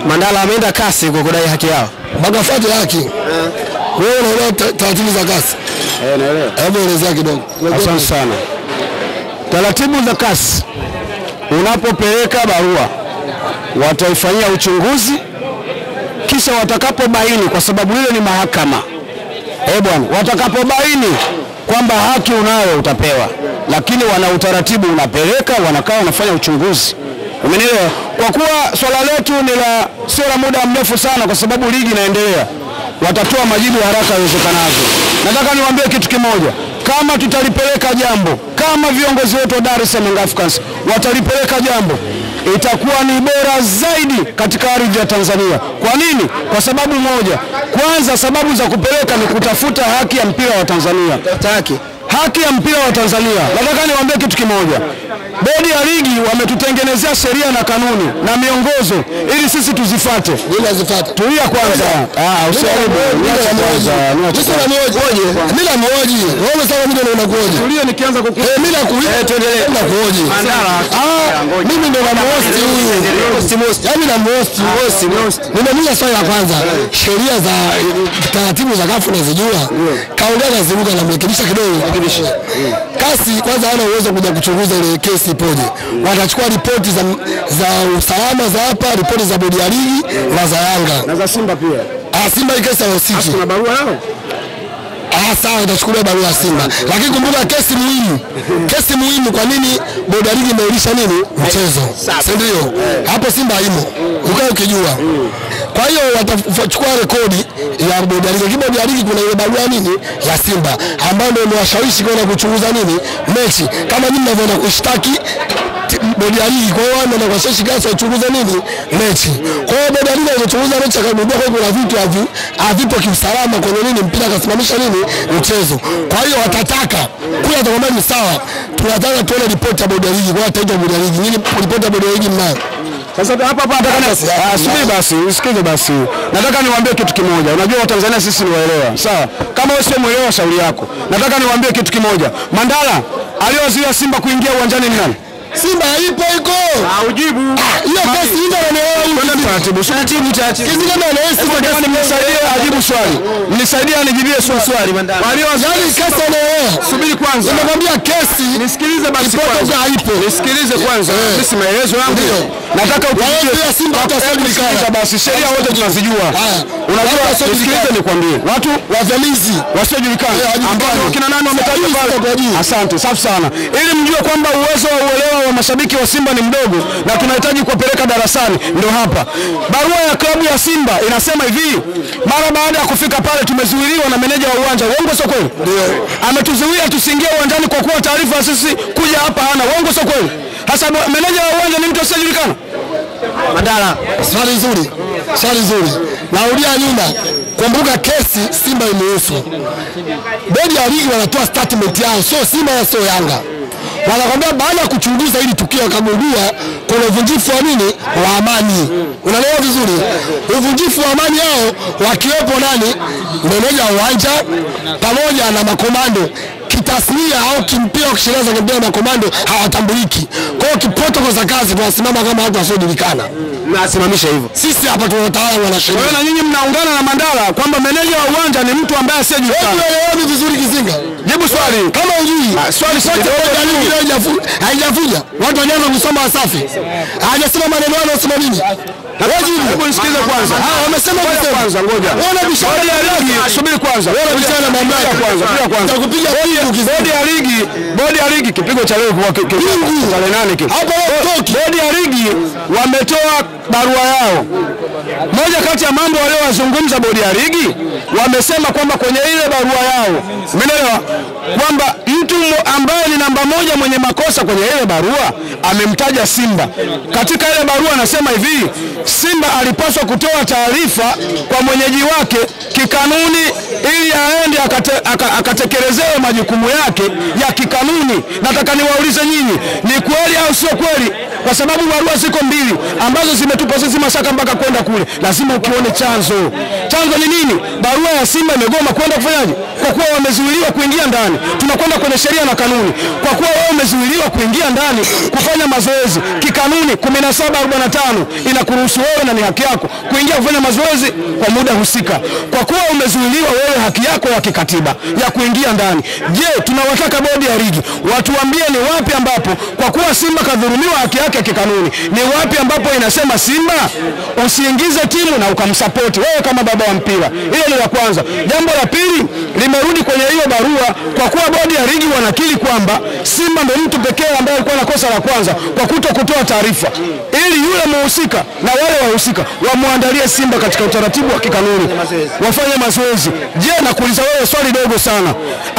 Mandala ameenda kasi kwa kudai haki yao. Bakafuate haki. Wewe unaelewa taratibu za kasi? Naelewa. Hebu elezea kidogo. Asante sana. Taratibu za kasi, unapopeleka barua wataifanyia uchunguzi, kisha watakapobaini, kwa sababu ile ni mahakama, bwana, watakapobaini kwamba haki unayo utapewa, lakini wana utaratibu, unapeleka, wanakaa wanafanya uchunguzi. Umenielewa? Kwa kuwa swala letu ni la sio la muda mrefu sana, kwa sababu ligi inaendelea, watatoa majibu haraka iwezekanavyo. Nataka niwaambie kitu kimoja, kama tutalipeleka jambo, kama viongozi wetu wa Dar es Salaam Africans watalipeleka jambo, itakuwa ni bora zaidi katika ardhi ya Tanzania. Kwa nini? Kwa sababu moja. Kwanza, sababu za kupeleka ni kutafuta haki ya mpira wa Tanzania. Haki ya mpira wa Tanzania. Nataka niwaambie kitu kimoja. Bodi ya ligi wametutengenezea sheria na kanuni na miongozo ili sisi tuzifuate. Tulia kwanza. Usiharibu. Mimi na mmoja. Wewe sasa mimi ndo unakuoje? Tulia nikianza kukuja. Mimi nakuuliza tuendelee. Nakuoje? Mimi ndo na host huyu. Yaani na host. Nimeuliza swali la kwanza. Sheria za taratibu za kafu unazijua? Kaongea ziruka na mrekebisha kidogo. Kasi kwanza hana uwezo kuja kuchunguza ile kesi ipoje. Watachukua ripoti za usalama za hapa, ripoti za bodi ya ligi na za Yanga na za Simba pia. Simba ile kesi ya usiki. Kuna barua yao? Sawa, itachukuliwa barua ya Simba. Lakini kumbuka kesi muhimu. Kesi muhimu, kwa nini bodi ya ligi imeilisha nini? Mchezo. Si ndio? Hapo Simba haimo. Ukae ukijua. Kwa hiyo watachukua rekodi ya bodi ya ligi. Bodi ya ligi kuna ile barua nini ya Simba ambayo ndio imewashawishi kwenda kuchunguza nini mechi. Kama mimi ninavyoenda kushtaki bodi ya ligi, kwa hiyo wao ndio washawishi kasi wachunguze nini mechi. Kwa hiyo bodi ya ligi inachunguza mechi, akagundua kwa kuna vitu havipo kiusalama kwenye nini mpira, akasimamisha nini mchezo. Kwa hiyo watataka kule, atakwambia ni sawa, tunataka tuone ripoti ya bodi ya ligi. Kwa hiyo ataita bodi ya ligi. Nini ripoti ya bodi ya ligi mnayo? Sasa hapa nataka subiri basi, usikize basi. Nataka niwaambie kitu kimoja. Unajua Watanzania sisi ni waelewa. Sawa? Kama wewe sio muelewa, shauri yako. Nataka niwaambie kitu kimoja. Mandala aliyozuia Simba kuingia uwanjani ni nani? Simba ipo iko. Ujibu. Hiyo kesi ndio anaelewa taratibu. Kizinga ndio anaelewa. Kama nimsaidie ajibu swali. Nisaidie anijibie swali Mandala. Yaani kesi anaelewa. Subiri kwanza. Nimekwambia kesi. Nisikilize basi kwanza. Nisikilize kwanza. Mimi si maelezo yangu. Nataka upitie Simba hatasaidika basi, sheria wote tunazijua. Unajua, nisikilize nikwambie. Watu wavamizi wasiojulikana ambao kina nani wametajwa pale. Asante, safi sana. Ili mjue kwamba uwezo wa uelewa wa mashabiki wa Simba ni mdogo na tunahitaji kuwapeleka darasani, ndio hapa. Barua ya klabu ya Simba inasema hivi: mara baada ya kufika pale tumezuiliwa na meneja wa uwanja. Uongo sio kweli? Ndio. Ametuzuia tusiingie uwanjani kwa kuwa taarifa sisi kuja hapa hana. Uongo sio kweli? Hasa meneja wa uwanja ni mtu asiyejulikana. Mandala, swali nzuri. Naulia nyuma. Kumbuka kesi Simba imehusu. Bodi ya ligi wanatoa statement yao, sio Simba na sio Yanga. Wanakwambia baada ya kuchunguza hili tukio wakagundua kuna uvunjifu wa nini? Wa amani. Unaelewa vizuri? Uvunjifu wa amani yao wakiwepo nani? Meneja wa uwanja pamoja na makomando. Kitasnia au kimpira au kisheria za kimpira na komando hawatambuliki. Kwa hiyo kiprotokoli za kazi tunasimama kama watu wasiojulikana. Na asimamisha hivyo. Sisi hapa tunatawala wanasheria. Wewe na nyinyi mnaungana na Mandala kwamba meneja wa uwanja ni mtu ambaye asiyejulikana. Wewe vizuri Kizinga. Jibu swali. Kama hujui. Swali sote haijavuja. Watu wanaanza kusoma Wasafi. Hajasema maneno yao yanasema nini? Hebu nisikize kwanza. Wamesema kwanza, ngoja. Wana bishara ya ligi. Subiri kwanza. Wana bishara na mamlaka kwanza. Nitakupiga bodi ya ligi kipigo cha leo kwa tarehe 8 kipi. Hapo toki. Bodi ya ligi wametoa barua yao. Moja kati ya mambo waliowazungumza bodi ya ligi, wamesema kwamba kwenye ile barua yao, umeelewa, kwamba mtu ambaye ni namba 1 mwenye makosa kwenye ile barua amemtaja Simba. Katika ile barua anasema hivi: Simba alipaswa kutoa taarifa kwa mwenyeji wake kikanuni ili aende akatekelezewe majukumu yake ya kikanuni. Nataka niwaulize nyinyi, ni kweli au sio kweli? Kwa sababu barua ziko mbili ambazo zimetupa sisi mashaka mpaka kwenda kule, lazima ukione chanzo. Chanzo ni nini? Barua ya Simba imegoma kwenda kufanyaje? Kwa kuwa wamezuiliwa kuingia ndani. Tunakwenda kwenye sheria na kanuni. Kwa kuwa wao wamezuiliwa kuingia ndani kufanya mazoezi, kikanuni 1745 inakuruhusu wewe na ni haki yako kuingia kufanya mazoezi kwa muda husika. Kwa kuwa umezuiliwa wewe, haki yako ya kikatiba ya kuingia ndani. Je, tunawataka bodi ya ligi watuambie ni wapi ambapo kwa kuwa Simba kadhulumiwa haki yake ya kikanuni, ni wapi ambapo inasema Simba usiingize timu na ukamsupport wewe kama baba wa mpira. Ile ni la kwanza. Jambo la pili limerudi kwenye hiyo barua, kwa kuwa bodi ya ligi wanakiri kwamba Simba ndio mtu pekee ambaye alikuwa na kosa la kwanza kwa kutokutoa taarifa, ili yule muhusika na wale wahusika wamwandalie Simba katika utaratibu wa kikanuni wafanye mazoezi. Je, nakuuliza wewe swali dogo sana,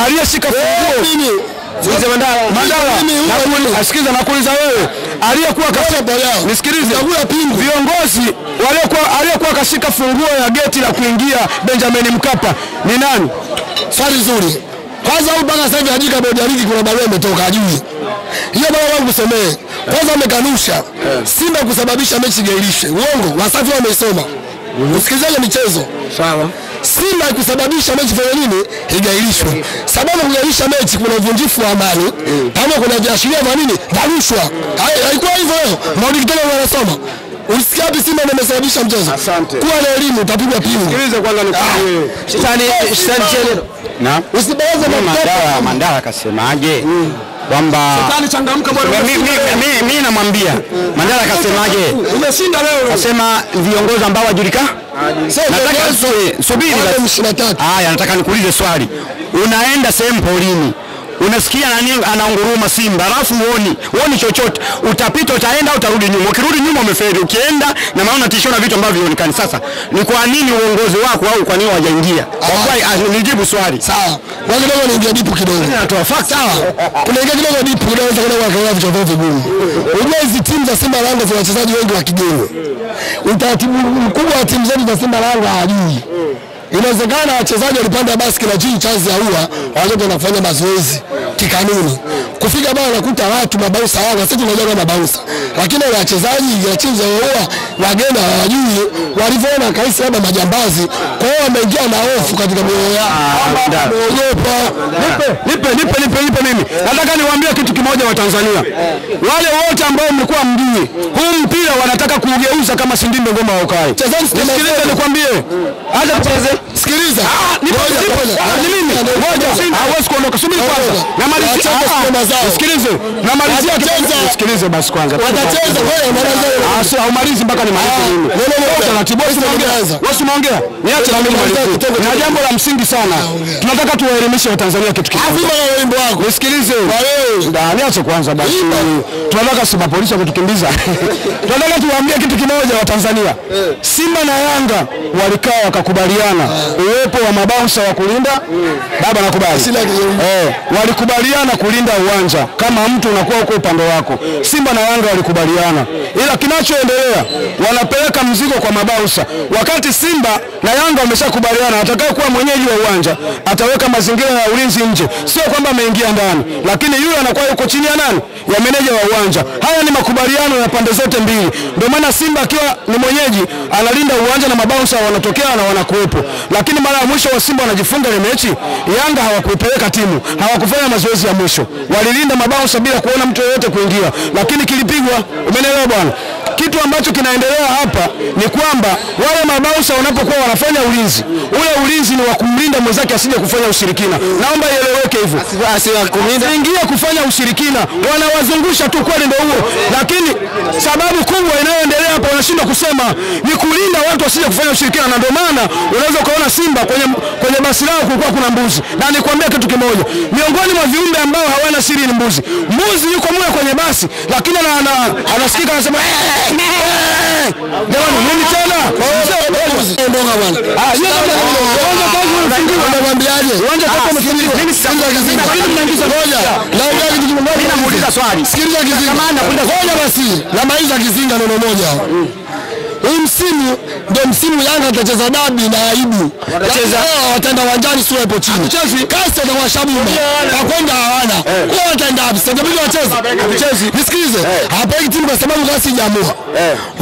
aliyeshika funguo Mandala, asikiza, nakuuliza wewe, aliyekuwa nisikilize, viongozi aliyekuwa kashika funguo ya geti la kuingia Benjamin Mkapa ni nani? Swali zuri. Kwanza huyu mpaka sasa hivi hajika bodi ya ligi kuna barua imetoka ajui. Hiyo barua wangu kusomee. Kwanza amekanusha Simba kusababisha mechi gairishwe. Uongo, Wasafi wameisoma. Usikilizaje michezo. Sawa. Simba kusababisha mechi fanya nini? Igairishwe. Sababu kugairisha mechi kuna uvunjifu wa amani. Kama kuna viashiria vya nini? Darushwa. Haikuwa hivyo leo. Maudi tena wanasoma. Ulisikia wapi Simba ndio imesababisha mchezo? Asante. Kuwa na elimu utapigwa pingu. Sikilize kwanza nikwambie. Na usibaweze Mandala akasemaje? Kwamba Shetani changamka bwana. Mimi namwambia Mandala akasemaje? Umeshinda leo. Akasema viongozi ambao wajulikana. Nataka subiri basi. Haya, nataka nikuulize swali. Unaenda sehemu polini, unasikia nani anaunguruma Simba, alafu uoni chochote, utapita utaenda utarudi nyuma. Ukirudi nyuma umefeli, ukienda na maana tishona vitu ambavyo vionekani. Sasa ni kwa nini uongozi wako au kwa nini hawajaingia? Nijibu swali. Sawa. Waje leo niingia dipu kidogo. Natoa fact. Sawa. Kunaingia kidogo dipu kidogo kwa vitu vya vigumu. Unajua hizi timu za Simba Yanga zina wachezaji wengi wa kigeni. Utaratibu mkubwa wa timu zetu za Simba Yanga hawajui. Inawezekana wachezaji walipanda basi kila chini chanzi ya ua, wanaenda kufanya mazoezi kikanuni. Kufika bado nakuta watu mabausa Yanga, sisi tunajua mabausa. Lakini wale wachezaji ya timu za ua wageni hawajui, walivyoona kaisi labda majambazi, kwa hiyo wameingia na hofu katika mioyo yao. Wameogopa. Nipe mimi. Nataka niwaambie kitu kimoja wa Tanzania. Wale wote ambao mlikuwa mjui, huu mpira wanataka kuugeuza kama Sindimbe ngoma wa ukai. Sikiliza nikwambie. Acha tucheze. Sikiliza. Ni mimi. Ngoja. Hawezi kuondoka. Subiri kwanza. Namalizia. Sikilize. Namalizia. Sikilize basi kwanza. Watacheza wewe mwanzo. Haumalizi mpaka nimalize mimi. Taratibu usiongea. Niache na mimi nimalize. Na jambo la msingi sana. Tunataka tuwaelimishe Watanzania kitu kimoja. Afuma na wimbo wako. Nisikilize. Niache kwanza basi. Tunataka Simba polisi kutukimbiza. Tunataka tuwaambie kitu kimoja Watanzania. Simba na Yanga walikaa wakakubaliana uwepo wa mabouncer wa kulinda. Baba nakubali. Walikubaliana kulinda uwanja kama mtu unakuwa uko upande wako. Simba na Yanga walikubaliana. Ila kinachoendelea wanapeleka mzigo kwa mabouncer. Wakati Simba na Yanga wameshakubaliana atakaye kuwa mwenyeji wa uwanja ataweka mazingira ya ulinzi nje. Sio kwamba ameingia ndani, lakini yule anakuwa yuko chini ya nani? Ya meneja wa uwanja. Haya ni makubaliano ya pande zote mbili. Ndio maana Simba akiwa ni mwenyeji analinda uwanja na mabouncer wanatokea na wanakuwepo. Lakini mara ya mwisho wa Simba wanajifunga ile mechi, Yanga hawakuipeleka timu, hawakufanya mazoezi ya mwisho. Walilinda mabouncer bila kuona mtu yeyote kuingia, lakini kilipigwa. Umeelewa bwana? Kitu ambacho kinaendelea hapa ni kwamba wale mabouncer wanapokuwa wanafanya ulinzi, ule ulinzi ni wa kumlinda mwenzake asije kufanya ushirikina. Naomba ieleweke hivyo. Asiingie kufanya ushirikina, wanawazungusha tu, kweli ndio huo. Lakini sababu kubwa inayoendelea hapa wanashindwa kusema ni kulinda watu wasije kufanya ushirikina, na ndio maana unaweza kuona Simba kwenye basi lao kulikuwa kuna mbuzi. Na nikwambia kitu kimoja, miongoni mwa viumbe ambao hawana siri ni mbuzi. Mbuzi yuko mule kwenye basi, lakini anasikika anasema jamani, nini tena? Ondoka bwana. Unamwambiaje? Uwanja toka mfungiwa. Mimi sikiliza kizinga. Mnaingiza moja. Naongea kitu kimoja. Mimi namuuliza swali. Sikiliza kizinga. Ngoja basi. Namaliza kizinga neno moja. Huu msimu ndio msimu Yanga atacheza dabi na aibu. Wataenda uwanjani sura ipo chini. Kasi watakuwa Shabuma. Hakwenda hawana. Kwa wataenda hapo. Sasa ndio wacheze. Nisikilize. Hapa hii timu kwa sababu Kasi hajamua.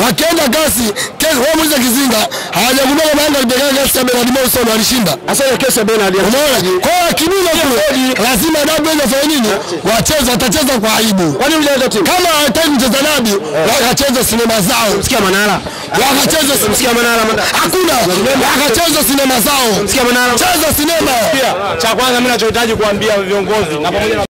Wakienda Kasi, wao mwiza Kizinga, hawajagundua kama Yanga ilibega Kasi ya Bernard Morrison walishinda. Sasa ile kesi ya Bernard. Umeona? Kwa hiyo kibuno kule lazima dabi wafanye nini? Watacheza kwa aibu. Kwani mjeza timu? Kama hawataki kucheza dabi, wakacheza sinema zao. Sikia Manara. Wakacheza Sikia Manara. Hakuna. Wakacheza sinema zao. Sikia Manara. Cheza sinema. Cha kwanza mimi ninachohitaji kuambia viongozi na pamoja